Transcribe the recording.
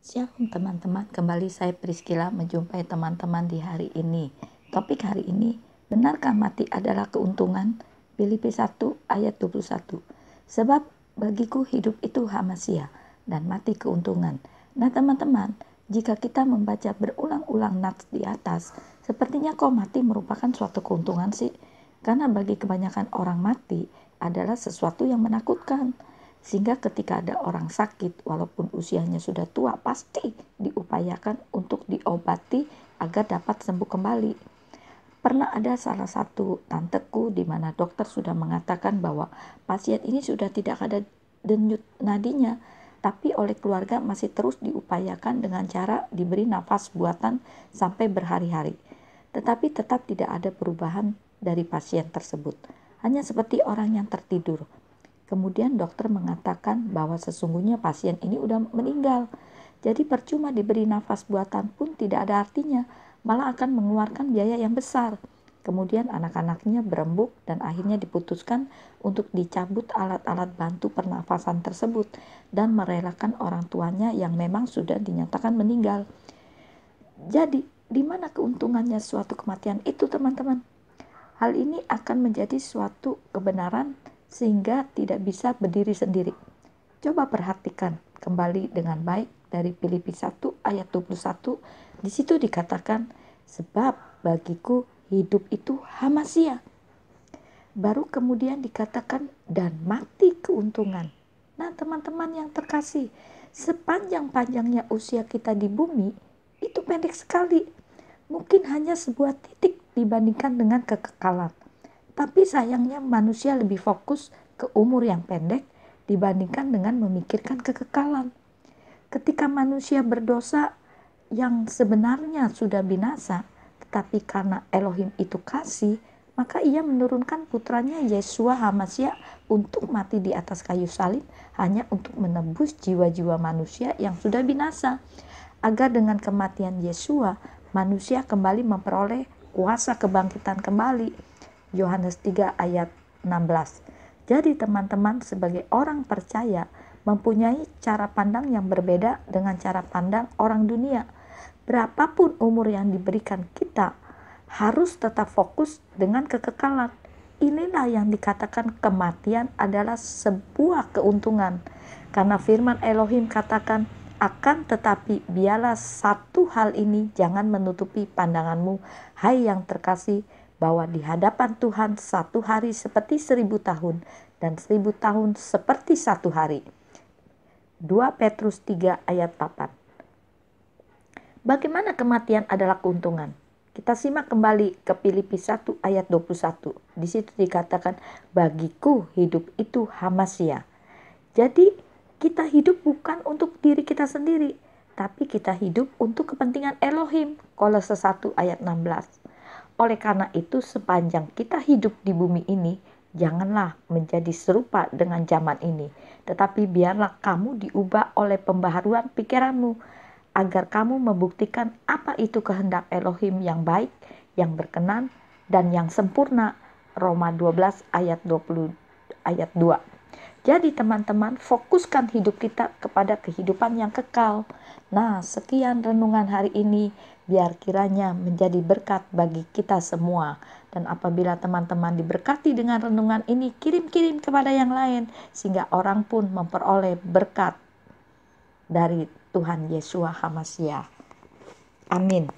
Shalom teman-teman, kembali saya Priscilla menjumpai teman-teman di hari ini. Topik hari ini, benarkah mati adalah keuntungan? Filipi 1 ayat 21. Sebab bagiku hidup itu hamasia dan mati keuntungan. Nah teman-teman, jika kita membaca berulang-ulang nats di atas, sepertinya kok mati merupakan suatu keuntungan sih? Karena bagi kebanyakan orang mati adalah sesuatu yang menakutkan. Sehingga ketika ada orang sakit, walaupun usianya sudah tua, pasti diupayakan untuk diobati agar dapat sembuh kembali. Pernah ada salah satu tanteku di mana dokter sudah mengatakan bahwa pasien ini sudah tidak ada denyut nadinya, tapi oleh keluarga masih terus diupayakan dengan cara diberi nafas buatan sampai berhari-hari. Tetapi tetap tidak ada perubahan dari pasien tersebut. Hanya seperti orang yang tertidur. Kemudian dokter mengatakan bahwa sesungguhnya pasien ini udah meninggal. Jadi percuma diberi nafas buatan pun tidak ada artinya, malah akan mengeluarkan biaya yang besar. Kemudian anak-anaknya berembuk dan akhirnya diputuskan untuk dicabut alat-alat bantu pernafasan tersebut dan merelakan orang tuanya yang memang sudah dinyatakan meninggal. Jadi, di mana keuntungannya suatu kematian itu, teman-teman? Hal ini akan menjadi suatu kebenaran sehingga tidak bisa berdiri sendiri. Coba perhatikan kembali dengan baik dari Filipi 1 ayat 21. Di situ dikatakan, sebab bagiku hidup itu hamasia. Baru kemudian dikatakan, dan mati keuntungan. Nah teman-teman yang terkasih, sepanjang-panjangnya usia kita di bumi, itu pendek sekali. Mungkin hanya sebuah titik dibandingkan dengan kekekalan. Tapi sayangnya manusia lebih fokus ke umur yang pendek dibandingkan dengan memikirkan kekekalan. Ketika manusia berdosa yang sebenarnya sudah binasa, tetapi karena Elohim itu kasih, maka ia menurunkan putranya Yesua Hamasya untuk mati di atas kayu salib hanya untuk menebus jiwa-jiwa manusia yang sudah binasa. Agar dengan kematian Yesua, manusia kembali memperoleh kuasa kebangkitan kembali. Yohanes 3 ayat 16. Jadi teman-teman sebagai orang percaya mempunyai cara pandang yang berbeda dengan cara pandang orang dunia. Berapapun umur yang diberikan kita, harus tetap fokus dengan kekekalan. Inilah yang dikatakan kematian adalah sebuah keuntungan. Karena firman Elohim katakan, akan tetapi biarlah satu hal ini jangan menutupi pandanganmu, hai yang terkasih, bahwa di hadapan Tuhan satu hari seperti 1000 tahun dan 1000 tahun seperti satu hari. 2 Petrus 3 ayat 4. Bagaimana kematian adalah keuntungan? Kita simak kembali ke Filipi 1 ayat 21. Di situ dikatakan, bagiku hidup itu hamasia. Jadi kita hidup bukan untuk diri kita sendiri, tapi kita hidup untuk kepentingan Elohim. Kolose 1 ayat 16. Oleh karena itu sepanjang kita hidup di bumi ini, janganlah menjadi serupa dengan zaman ini. Tetapi biarlah kamu diubah oleh pembaharuan pikiranmu, agar kamu membuktikan apa itu kehendak Elohim yang baik, yang berkenan, dan yang sempurna. Roma 12 ayat 20 ayat 2. Jadi teman-teman, fokuskan hidup kita kepada kehidupan yang kekal. Nah, sekian renungan hari ini, biar kiranya menjadi berkat bagi kita semua. Dan apabila teman-teman diberkati dengan renungan ini, kirim-kirim kepada yang lain, sehingga orang pun memperoleh berkat dari Tuhan Yesua Hamasya. Amin.